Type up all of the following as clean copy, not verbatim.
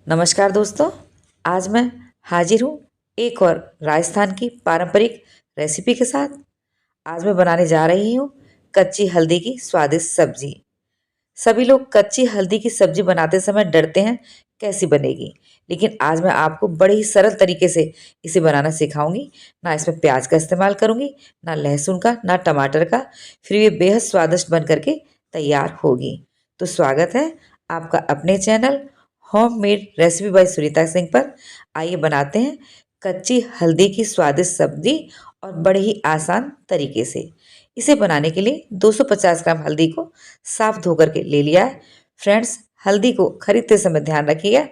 नमस्कार दोस्तों। आज मैं हाजिर हूँ एक और राजस्थान की पारंपरिक रेसिपी के साथ। आज मैं बनाने जा रही हूँ कच्ची हल्दी की स्वादिष्ट सब्जी। सभी लोग कच्ची हल्दी की सब्जी बनाते समय डरते हैं कैसी बनेगी, लेकिन आज मैं आपको बड़े ही सरल तरीके से इसे बनाना सिखाऊंगी। ना इसमें प्याज का इस्तेमाल करूंगी, ना लहसुन का, ना टमाटर का। फिर ये बेहद स्वादिष्ट बन करके तैयार होगी। तो स्वागत है आपका अपने channel home made recipe by Sunita Singh पर। आइए बनाते हैं कच्ची हल्दी की स्वादिष्ट सब्जी और बड़े ही आसान तरीके से। इसे बनाने के लिए 250 ग्राम हल्दी को साफ धो करके ले लिया है। फ्रेंड्स, हल्दी को खरीदते समय ध्यान रखिएगा,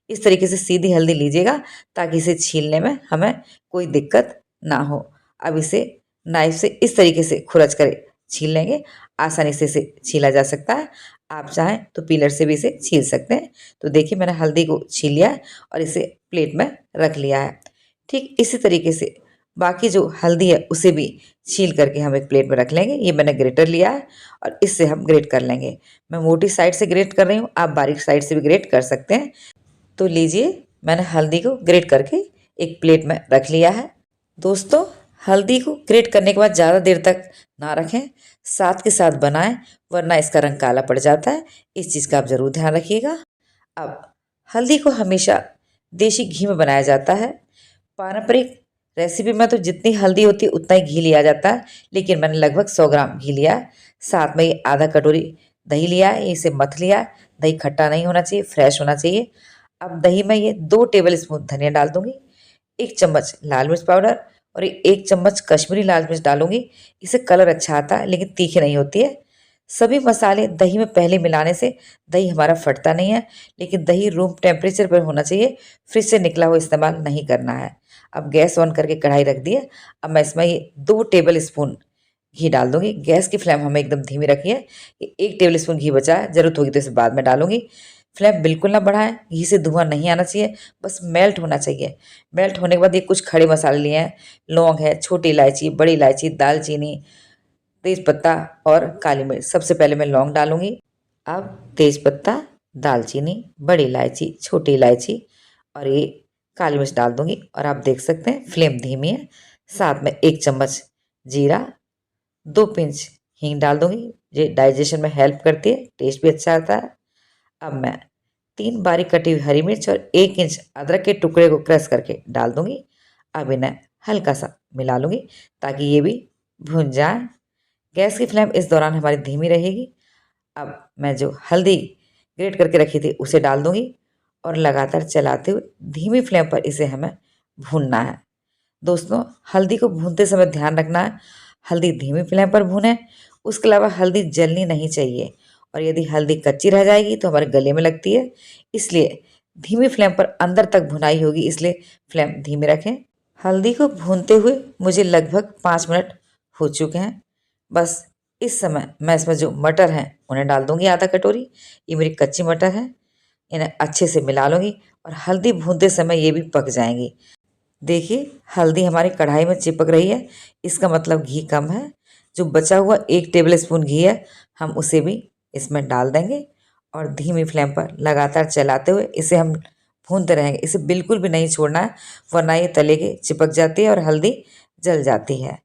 इस तरीके से सीधी हल्दी लीजिएगा ताकि इसे छीलने में हमें कोई दिक्कत ना हो। अब इसे नाइफ से इस तरीके से खुरच कर छील लेंगे। आसानी से इसे छीला जा सकता है, आप चाहें तो पीलर से भी इसे छील सकते हैं। तो देखिए, मैंने हल्दी को छील लिया है और इसे प्लेट में रख लिया है। ठीक इसी तरीके से बाकी जो हल्दी है उसे भी छील करके हम एक प्लेट में रख लेंगे। ये मैंने ग्रेटर लिया है और इससे हम ग्रेट कर लेंगे। मैं मोटी साइड से ग्रेट कर रही हूँ, आप बारीक साइड से भी ग्रेट कर सकते हैं। तो लीजिए, मैंने हल्दी को ग्रेट करके एक प्लेट में रख लिया है। दोस्तों, हल्दी को ग्रेट करने के बाद ज़्यादा देर तक ना रखें, साथ के साथ बनाएं, वरना इसका रंग काला पड़ जाता है। इस चीज़ का आप ज़रूर ध्यान रखिएगा। अब हल्दी को हमेशा देसी घी में बनाया जाता है। पारंपरिक रेसिपी में तो जितनी हल्दी होती है उतना ही घी लिया जाता है, लेकिन मैंने लगभग 100 ग्राम घी लिया है। साथ में ये आधा कटोरी दही लिया है, इसे मथ लिया है। दही खट्टा नहीं होना चाहिए, फ्रेश होना चाहिए। अब दही में ये 2 टेबल स्पून धनिया डाल दूंगी, 1 चम्मच लाल मिर्च पाउडर और 1 चम्मच कश्मीरी लाल मिर्च डालूंगी। इससे कलर अच्छा आता है, लेकिन तीखी नहीं होती है। सभी मसाले दही में पहले मिलाने से दही हमारा फटता नहीं है, लेकिन दही रूम टेम्परेचर पर होना चाहिए, फ्रिज से निकला हुआ इस्तेमाल नहीं करना है। अब गैस ऑन करके कढ़ाई रख दी है। अब मैं इसमें ये 2 टेबल स्पून घी डाल दूंगी। गैस की फ्लेम हमें एकदम धीमी रखी है। ये 1 टेबल स्पून घी बचा है, जरूरत होगी तो इसे बाद में डालूंगी। फ्लेम बिल्कुल ना बढ़ाएं, घी से धुआं नहीं आना चाहिए, बस मेल्ट होना चाहिए। मेल्ट होने के बाद ये कुछ खड़े मसाले लिए हैं। लौंग है, छोटी इलायची, बड़ी इलायची, दालचीनी, तेज पत्ता और काली मिर्च। सबसे पहले मैं लौंग डालूंगी। अब तेज पत्ता, दालचीनी, बड़ी इलायची, छोटी इलायची और ये काली मिर्च डाल दूंगी। और आप देख सकते हैं फ्लेम धीमी है। साथ में 1 चम्मच जीरा, 2 पिंच हींग डाल दूंगी। ये डाइजेशन में हेल्प करती है, टेस्ट भी अच्छा आता है। अब मैं 3 बारीक कटी हुई हरी मिर्च और 1 इंच अदरक के टुकड़े को क्रश करके डाल दूंगी। अब इन्हें हल्का सा मिला लूंगी ताकि ये भी भुन जाए। गैस की फ्लेम इस दौरान हमारी धीमी रहेगी। अब मैं जो हल्दी ग्रेट करके रखी थी उसे डाल दूंगी और लगातार चलाते हुए धीमी फ्लेम पर इसे हमें भूनना है। दोस्तों, हल्दी को भूनते समय ध्यान रखना है, हल्दी धीमी फ्लेम पर भूनें। उसके अलावा हल्दी जलनी नहीं चाहिए, और यदि हल्दी कच्ची रह जाएगी तो हमारे गले में लगती है। इसलिए धीमी फ्लेम पर अंदर तक भुनाई होगी, इसलिए फ्लेम धीमी रखें। हल्दी को भूनते हुए मुझे लगभग 5 मिनट हो चुके हैं। बस इस समय मैं इसमें जो मटर हैं उन्हें डाल दूंगी, आधा कटोरी। ये मेरी कच्ची मटर है, इन्हें अच्छे से मिला लूंगी और हल्दी भूनते समय ये भी पक जाएंगी। देखिए, हल्दी हमारी कढ़ाई में चिपक रही है, इसका मतलब घी कम है। जो बचा हुआ 1 टेबल स्पून घी है, हम उसे भी इसमें डाल देंगे और धीमी फ्लेम पर लगातार चलाते हुए इसे हम भूनते रहेंगे। इसे बिल्कुल भी नहीं छोड़ना है, वरना ये तले के चिपक जाती है और हल्दी जल जाती है।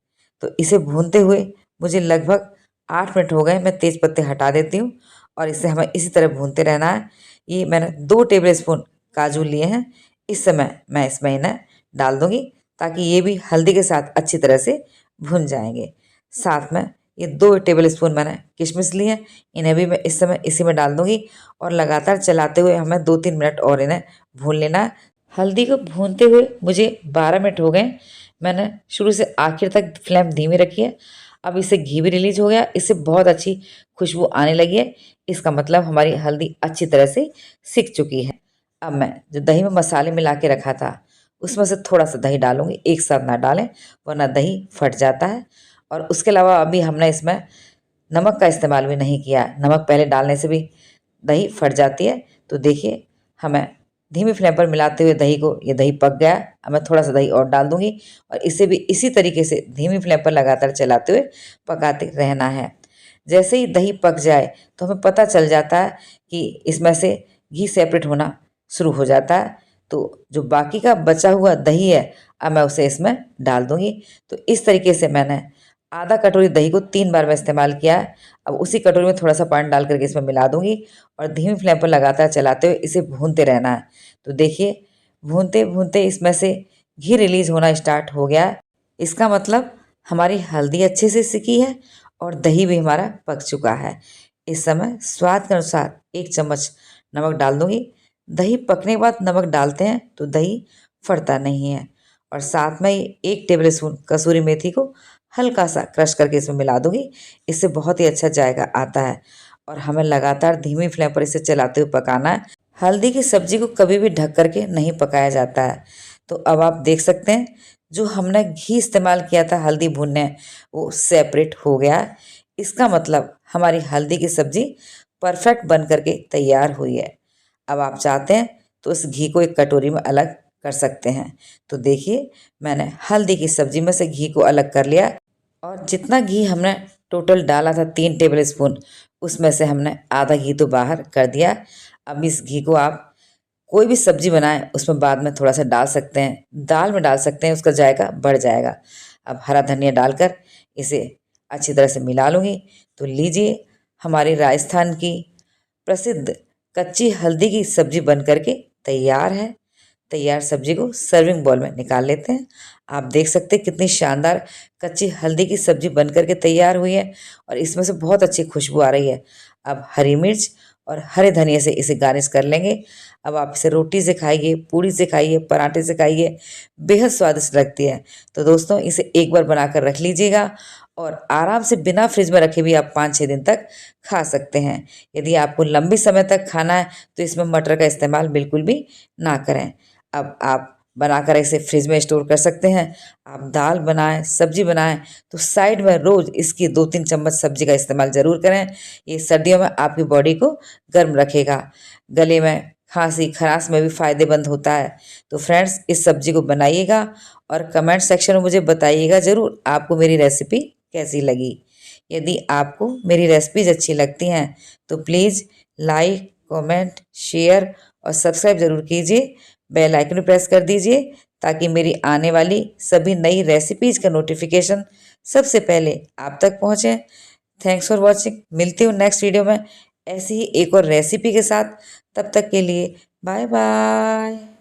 तो इसे भूनते हुए मुझे लगभग 8 मिनट हो गए। मैं तेज पत्ते हटा देती हूँ और इसे हमें इसी तरह भूनते रहना है। ये मैंने 2 टेबल स्पून काजू लिए हैं, इस समय मैं इसमें इन्हें डाल दूंगी ताकि ये भी हल्दी के साथ अच्छी तरह से भुन जाएंगे। साथ में ये 2 टेबल स्पून मैंने किशमिश ली है, इन्हें भी मैं इस समय इसी में डाल दूंगी और लगातार चलाते हुए हमें 2-3 मिनट और इन्हें भून लेना है। हल्दी को भूनते हुए मुझे 12 मिनट हो गए। मैंने शुरू से आखिर तक फ्लेम धीमी रखी है। अब इससे घी भी रिलीज हो गया, इससे बहुत अच्छी खुशबू आने लगी है। इसका मतलब हमारी हल्दी अच्छी तरह से सिक चुकी है। अब मैं जो दही में मसाले मिला के रखा था उसमें से थोड़ा सा दही डालूंगी, एक साथ ना डालें वरना दही फट जाता है। और उसके अलावा अभी हमने इसमें नमक का इस्तेमाल भी नहीं किया। नमक पहले डालने से भी दही फट जाती है। तो देखिए, हमें धीमी फ्लेम पर मिलाते हुए दही को, ये दही पक गया। अब मैं थोड़ा सा दही और डाल दूंगी और इसे भी इसी तरीके से धीमी फ्लेम पर लगातार चलाते हुए पकाते रहना है। जैसे ही दही पक जाए तो हमें पता चल जाता है कि इसमें से घी सेपरेट होना शुरू हो जाता है। तो जो बाकी का बचा हुआ दही है अब मैं उसे इसमें डाल दूंगी। तो इस तरीके से मैंने आधा कटोरी दही को 3 बार में इस्तेमाल किया है। अब उसी कटोरी में थोड़ा सा पानी डाल करके इसमें मिला दूंगी और धीमी फ्लेम पर लगातार चलाते हुए इसे भूनते रहना है। तो देखिए भूनते भूनते इसमें से घी रिलीज होना स्टार्ट हो गया है। इसका मतलब हमारी हल्दी अच्छे से सिकी है और दही भी हमारा पक चुका है। इस समय स्वाद के अनुसार 1 चम्मच नमक डाल दूंगी। दही पकने के बाद नमक डालते हैं तो दही फटता नहीं है। और साथ में ही 1 टेबल स्पून कसूरी मेथी को हल्का सा क्रश करके इसमें मिला दूंगी। इससे बहुत ही अच्छा जायका आता है और हमें लगातार धीमी फ्लेम पर इसे चलाते हुए पकाना है। हल्दी की सब्जी को कभी भी ढक करके नहीं पकाया जाता है। तो अब आप देख सकते हैं जो हमने घी इस्तेमाल किया था हल्दी भूनने वो सेपरेट हो गया है। इसका मतलब हमारी हल्दी की सब्जी परफेक्ट बन करके तैयार हुई है। अब आप चाहते हैं तो इस घी को एक कटोरी में अलग कर सकते हैं। तो देखिए मैंने हल्दी की सब्जी में से घी को अलग कर लिया और जितना घी हमने टोटल डाला था 3 टेबल स्पून उसमें से हमने आधा घी तो बाहर कर दिया। अब इस घी को आप कोई भी सब्जी बनाएं उसमें बाद में थोड़ा सा डाल सकते हैं, दाल में डाल सकते हैं, उसका जायका बढ़ जाएगा। अब हरा धनिया डालकर इसे अच्छी तरह से मिला लूँगी। तो लीजिए हमारी राजस्थान की प्रसिद्ध कच्ची हल्दी की सब्जी बन करके तैयार है। तैयार सब्जी को सर्विंग बॉल में निकाल लेते हैं। आप देख सकते हैं कितनी शानदार कच्ची हल्दी की सब्जी बन करके तैयार हुई है और इसमें से बहुत अच्छी खुशबू आ रही है। अब हरी मिर्च और हरे धनिया से इसे गार्निश कर लेंगे। अब आप इसे रोटी से खाइए, पूड़ी से खाइए, पराठे से खाइए, बेहद स्वादिष्ट लगती है। तो दोस्तों इसे एक बार बनाकर रख लीजिएगा और आराम से बिना फ्रिज में रखे भी आप 5-6 दिन तक खा सकते हैं। यदि आपको लंबे समय तक खाना है तो इसमें मटर का इस्तेमाल बिल्कुल भी ना करें। अब आप बनाकर इसे फ्रिज में स्टोर कर सकते हैं। आप दाल बनाएं, सब्जी बनाएं तो साइड में रोज इसकी 2-3 चम्मच सब्जी का इस्तेमाल ज़रूर करें। ये सर्दियों में आपकी बॉडी को गर्म रखेगा, गले में खांसी खराश में भी फ़ायदेमंद होता है। तो फ्रेंड्स इस सब्जी को बनाइएगा और कमेंट सेक्शन में मुझे बताइएगा ज़रूर आपको मेरी रेसिपी कैसी लगी। यदि आपको मेरी रेसिपीज़ अच्छी लगती हैं तो प्लीज़ लाइक, कमेंट, शेयर और सब्सक्राइब ज़रूर कीजिए। बेल आइकन भी प्रेस कर दीजिए ताकि मेरी आने वाली सभी नई रेसिपीज़ का नोटिफिकेशन सबसे पहले आप तक पहुँचे। Thanks for watching. मिलती हूँ नेक्स्ट वीडियो में ऐसी ही एक और रेसिपी के साथ। तब तक के लिए बाय बाय।